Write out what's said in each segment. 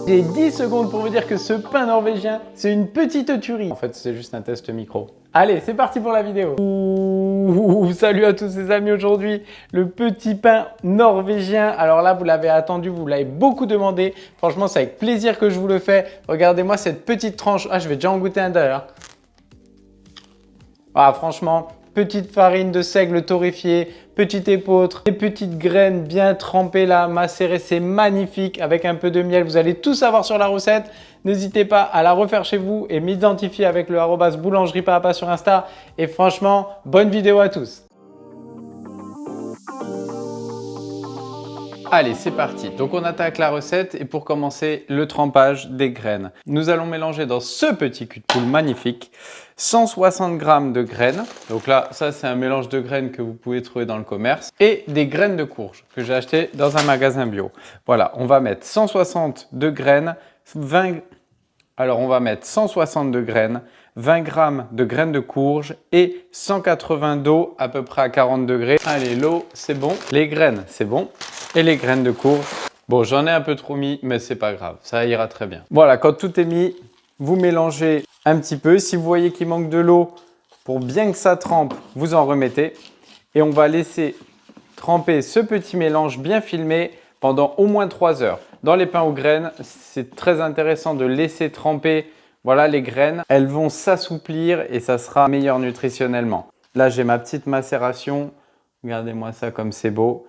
J'ai 10 secondes pour vous dire que ce pain norvégien, c'est une petite tuerie. En fait, c'est juste un test micro. Allez, c'est parti pour la vidéo. Salut à tous les amis, aujourd'hui, le petit pain norvégien. Alors là, vous l'avez attendu, vous l'avez beaucoup demandé. Franchement, c'est avec plaisir que je vous le fais. Regardez-moi cette petite tranche. Ah, je vais déjà en goûter un d'ailleurs. Ah, franchement, petite farine de seigle torréfiée, petite épeautre, des petites graines bien trempées là, macérées, c'est magnifique avec un peu de miel. Vous allez tout savoir sur la recette. N'hésitez pas à la refaire chez vous et m'identifier avec le @boulangerie-papa sur Insta. Et franchement, bonne vidéo à tous. Allez, c'est parti. Donc on attaque la recette et pour commencer, le trempage des graines. Nous allons mélanger dans ce petit cul de poule magnifique 160 g de graines. Donc là, ça c'est un mélange de graines que vous pouvez trouver dans le commerce et des graines de courge que j'ai acheté dans un magasin bio. Voilà, on va mettre 160 de graines, 20 g de graines de courge et 180 d'eau à peu près à 40 degrés. Allez, l'eau, c'est bon. Les graines, c'est bon. Et les graines de courge, bon, j'en ai un peu trop mis, mais c'est pas grave, ça ira très bien. Voilà, quand tout est mis, vous mélangez un petit peu. Si vous voyez qu'il manque de l'eau, pour bien que ça trempe, vous en remettez. Et on va laisser tremper ce petit mélange bien filmé pendant au moins 3 heures. Dans les pains aux graines, c'est très intéressant de laisser tremper. Voilà, les graines, elles vont s'assouplir et ça sera meilleur nutritionnellement. Là, j'ai ma petite macération. Regardez-moi ça comme c'est beau.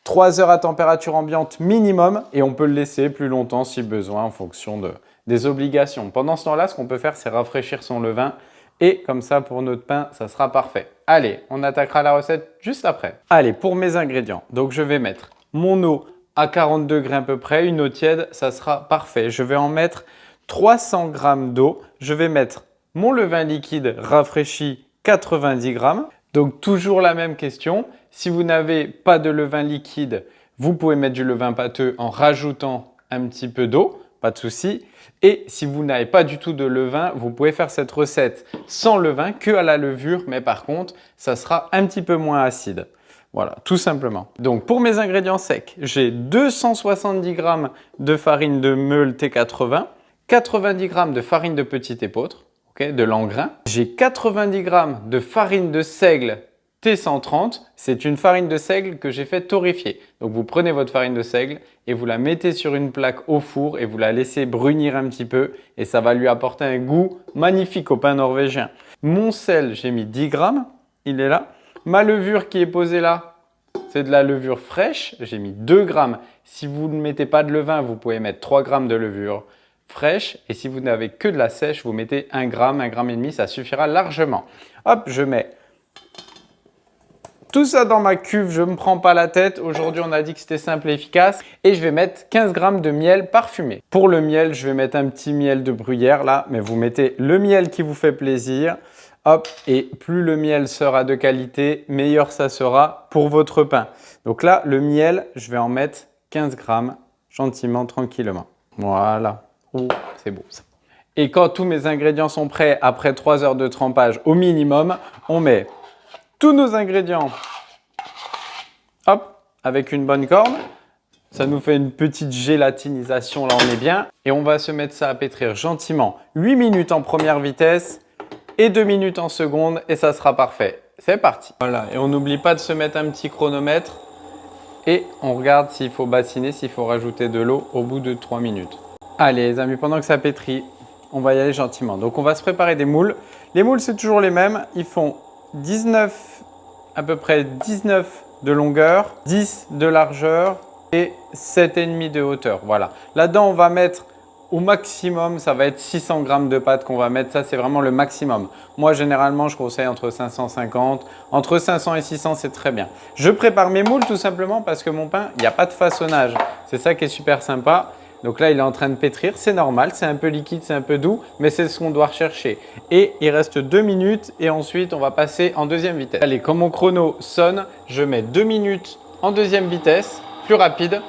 3 heures à température ambiante minimum et on peut le laisser plus longtemps si besoin en fonction des obligations. Pendant ce temps-là, ce qu'on peut faire, c'est rafraîchir son levain et comme ça, pour notre pain, ça sera parfait. Allez, on attaquera la recette juste après. Allez, pour mes ingrédients, donc je vais mettre mon eau à 40 degrés à peu près, une eau tiède, ça sera parfait. Je vais en mettre 300 g d'eau. Je vais mettre mon levain liquide rafraîchi 90 g. Donc toujours la même question. Si vous n'avez pas de levain liquide, vous pouvez mettre du levain pâteux en rajoutant un petit peu d'eau, pas de souci. Et si vous n'avez pas du tout de levain, vous pouvez faire cette recette sans levain, que à la levure, mais par contre, ça sera un petit peu moins acide. Voilà, tout simplement. Donc pour mes ingrédients secs, j'ai 270 g de farine de meule T80, 90 g de farine de petite épeautre, de l'engrain. J'ai 90 g de farine de seigle T130, c'est une farine de seigle que j'ai fait torréfier. Donc vous prenez votre farine de seigle et vous la mettez sur une plaque au four et vous la laissez brunir un petit peu et ça va lui apporter un goût magnifique au pain norvégien. Mon sel, j'ai mis 10 g, il est là. Ma levure qui est posée là, c'est de la levure fraîche, j'ai mis 2 g. Si vous ne mettez pas de levain, vous pouvez mettre 3 g de levure fraîche et si vous n'avez que de la sèche, vous mettez 1 g, 1 g et demi, ça suffira largement. Hop, je mets tout ça dans ma cuve, je ne me prends pas la tête. Aujourd'hui, on a dit que c'était simple et efficace. Et je vais mettre 15 g de miel parfumé. Pour le miel, je vais mettre un petit miel de bruyère là, mais vous mettez le miel qui vous fait plaisir. Hop, et plus le miel sera de qualité, meilleur ça sera pour votre pain. Donc là, le miel, je vais en mettre 15 g gentiment, tranquillement. Voilà. Oh, c'est beau ça. Et quand tous mes ingrédients sont prêts, après 3 heures de trempage au minimum, on met tous nos ingrédients, hop, avec une bonne corne. Ça nous fait une petite gélatinisation, là on est bien. Et on va se mettre ça à pétrir gentiment 8 minutes en première vitesse et 2 minutes en seconde et ça sera parfait. C'est parti. Voilà, et on n'oublie pas de se mettre un petit chronomètre et on regarde s'il faut bassiner, s'il faut rajouter de l'eau au bout de 3 minutes. Allez les amis, pendant que ça pétrit, on va y aller gentiment. Donc on va se préparer des moules. Les moules, c'est toujours les mêmes. Ils font 19, à peu près 19 de longueur, 10 de largeur et 7,5 de hauteur. Voilà. Là-dedans, on va mettre au maximum, ça va être 600 g de pâte qu'on va mettre. Ça, c'est vraiment le maximum. Moi, généralement, je conseille entre 550, entre 500 et 600, c'est très bien. Je prépare mes moules tout simplement parce que mon pain, il n'y a pas de façonnage. C'est ça qui est super sympa. Donc là, il est en train de pétrir, c'est normal, c'est un peu liquide, c'est un peu doux, mais c'est ce qu'on doit rechercher. Et il reste 2 minutes et ensuite, on va passer en deuxième vitesse. Allez, quand mon chrono sonne, je mets 2 minutes en deuxième vitesse, plus rapide.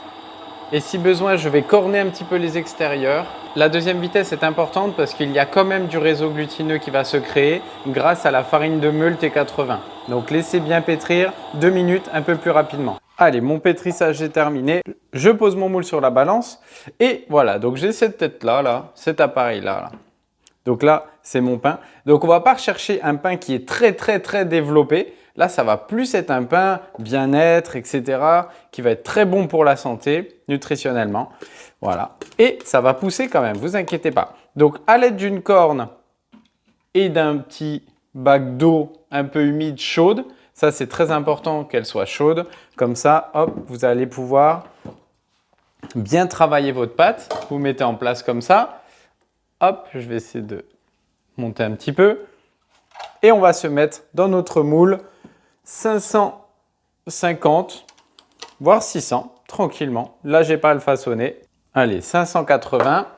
Et si besoin, je vais corner un petit peu les extérieurs. La deuxième vitesse est importante parce qu'il y a quand même du réseau glutineux qui va se créer grâce à la farine de meule T80. Donc laissez bien pétrir 2 minutes un peu plus rapidement. Allez, mon pétrissage est terminé. Je pose mon moule sur la balance. Et voilà, donc j'ai cette tête-là, là, cet appareil-là. Là. Donc là, c'est mon pain. Donc on ne va pas rechercher un pain qui est très développé. Là, ça va plus être un pain bien-être, etc. qui va être très bon pour la santé, nutritionnellement. Voilà. Et ça va pousser quand même, vous inquiétez pas. Donc à l'aide d'une corne et d'un petit bac d'eau un peu humide, chaude, ça c'est très important qu'elle soit chaude. Comme ça, hop, vous allez pouvoir bien travailler votre pâte. Vous mettez en place comme ça. Hop, je vais essayer de monter un petit peu. Et on va se mettre dans notre moule 550, voire 600, tranquillement. Là, je n'ai pas à le façonner. Allez, 580.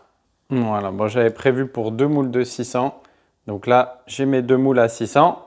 Voilà, bon, j'avais prévu pour 2 moules de 600. Donc là, j'ai mes 2 moules à 600.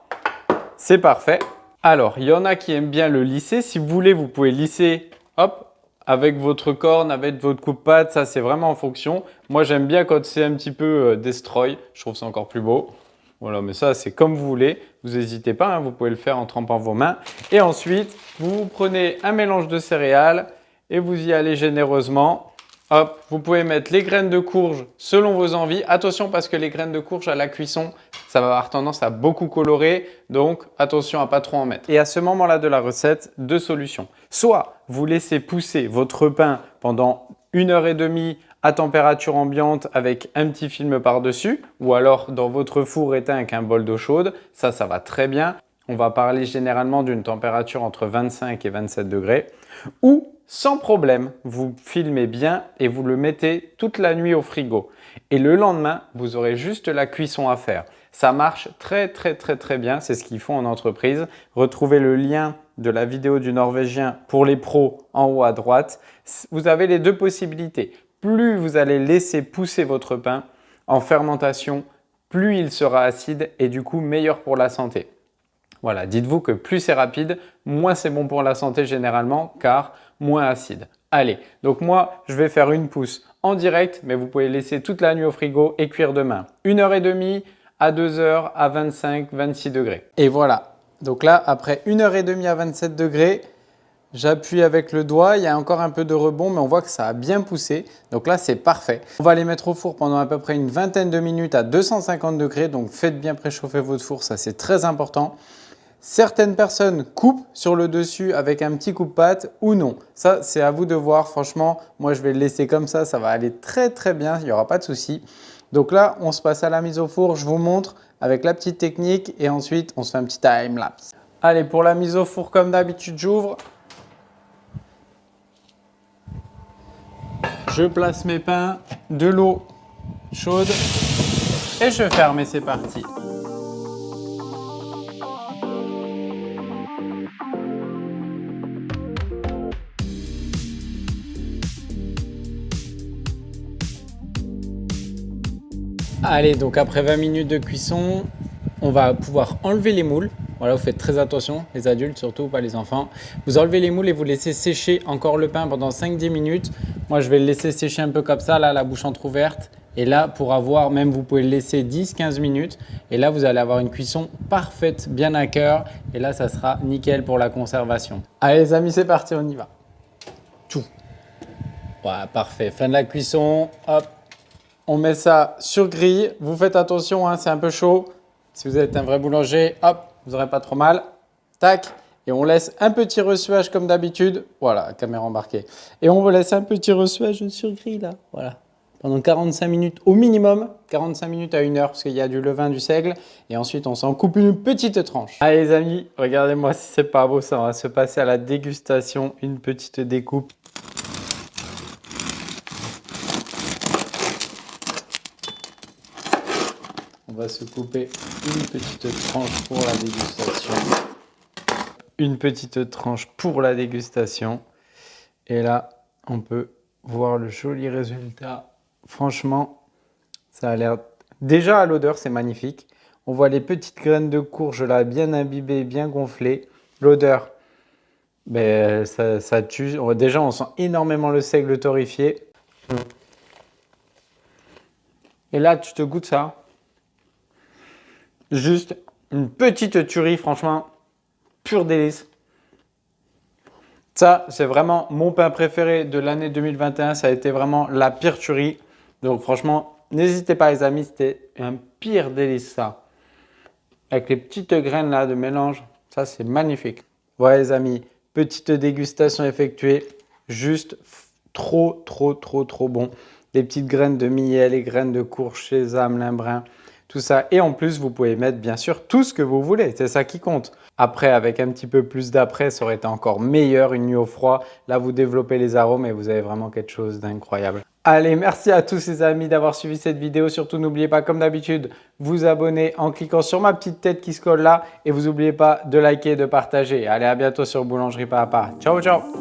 C'est parfait. Alors, il y en a qui aiment bien le lisser. Si vous voulez, vous pouvez lisser, hop, avec votre corne, avec votre coupe-pâte. Ça, c'est vraiment en fonction. Moi, j'aime bien quand c'est un petit peu destroy. Je trouve ça encore plus beau. Voilà, mais ça, c'est comme vous voulez. Vous n'hésitez pas, hein, vous pouvez le faire en trempant vos mains. Et ensuite, vous prenez un mélange de céréales et vous y allez généreusement. Hop, vous pouvez mettre les graines de courge selon vos envies. Attention parce que les graines de courge à la cuisson, ça va avoir tendance à beaucoup colorer. Donc, attention à pas trop en mettre. Et à ce moment-là de la recette, deux solutions. Soit vous laissez pousser votre pain pendant 1h30 à température ambiante avec un petit film par-dessus ou alors dans votre four éteint avec un bol d'eau chaude. Ça va très bien. On va parler généralement d'une température entre 25 et 27 degrés. Ou sans problème, vous filmez bien et vous le mettez toute la nuit au frigo. Et le lendemain, vous aurez juste la cuisson à faire. Ça marche très bien, c'est ce qu'ils font en entreprise. Retrouvez le lien de la vidéo du Norvégien pour les pros en haut à droite. Vous avez les deux possibilités. Plus vous allez laisser pousser votre pain en fermentation, plus il sera acide et du coup meilleur pour la santé. Voilà, dites-vous que plus c'est rapide, moins c'est bon pour la santé généralement car moins acide. Allez, donc moi je vais faire une pousse en direct mais vous pouvez laisser toute la nuit au frigo et cuire demain. 1h30 à 2h à 25-26 degrés. Et voilà, donc là après 1h30 à 27 degrés, j'appuie avec le doigt, il y a encore un peu de rebond, mais on voit que ça a bien poussé. Donc là, c'est parfait. On va les mettre au four pendant à peu près une vingtaine de minutes à 250 degrés. Donc faites bien préchauffer votre four, ça c'est très important. Certaines personnes coupent sur le dessus avec un petit coupe-pâte ou non. Ça, c'est à vous de voir. Franchement, moi, je vais le laisser comme ça. Ça va aller très bien. Il n'y aura pas de souci. Donc là, on se passe à la mise au four. Je vous montre avec la petite technique et ensuite, on se fait un petit time-lapse. Allez, pour la mise au four, comme d'habitude, j'ouvre. Je place mes pains, de l'eau chaude et je ferme et c'est parti. Allez, donc après 20 minutes de cuisson, on va pouvoir enlever les moules. Voilà, vous faites très attention, les adultes surtout, pas les enfants. Vous enlevez les moules et vous laissez sécher encore le pain pendant 5-10 minutes. Moi, je vais le laisser sécher un peu comme ça, là, la bouche entrouverte. Et là, pour avoir, même vous pouvez le laisser 10-15 minutes. Et là, vous allez avoir une cuisson parfaite, bien à cœur. Et là, ça sera nickel pour la conservation. Allez les amis, c'est parti, on y va. Tout. Voilà, parfait. Fin de la cuisson, hop. On met ça sur grille. Vous faites attention, hein, c'est un peu chaud. Si vous êtes un vrai boulanger, hop, vous n'aurez pas trop mal. Tac. Et on laisse un petit ressuage comme d'habitude. Voilà, caméra embarquée. Et on vous laisse un petit ressuage sur grille là. Voilà. Pendant 45 minutes au minimum. 45 minutes à 1 heure parce qu'il y a du levain, du seigle. Et ensuite, on s'en coupe une petite tranche. Allez les amis, regardez-moi si c'est pas beau ça. On va se passer à la dégustation. Une petite découpe. On va se couper une petite tranche pour la dégustation. Une petite tranche pour la dégustation. Et là, on peut voir le joli résultat. Franchement, ça a l'air... Déjà à l'odeur, c'est magnifique. On voit les petites graines de courge là, bien imbibées, bien gonflées. L'odeur, ben, ça tue. Déjà, on sent énormément le seigle torréfié. Et là, tu te goûtes ça. Juste une petite tuerie, franchement, pur délice. Ça, c'est vraiment mon pain préféré de l'année 2021. Ça a été vraiment la pire tuerie. Donc franchement, n'hésitez pas les amis, c'était un pire délice ça. Avec les petites graines là de mélange, ça c'est magnifique. Voilà les amis, petite dégustation effectuée. Juste trop bon. Des petites graines de millet, les graines de courge, sésame, lin brun, tout ça. Et en plus, vous pouvez mettre bien sûr tout ce que vous voulez. C'est ça qui compte. Après, avec un petit peu plus d'après, ça aurait été encore meilleur, une nuit au froid. Là, vous développez les arômes et vous avez vraiment quelque chose d'incroyable. Allez, merci à tous les amis d'avoir suivi cette vidéo. Surtout, n'oubliez pas, comme d'habitude, vous abonner en cliquant sur ma petite tête qui se colle là. Et vous n'oubliez pas de liker et de partager. Allez, à bientôt sur Boulangerie Papa. Ciao, ciao!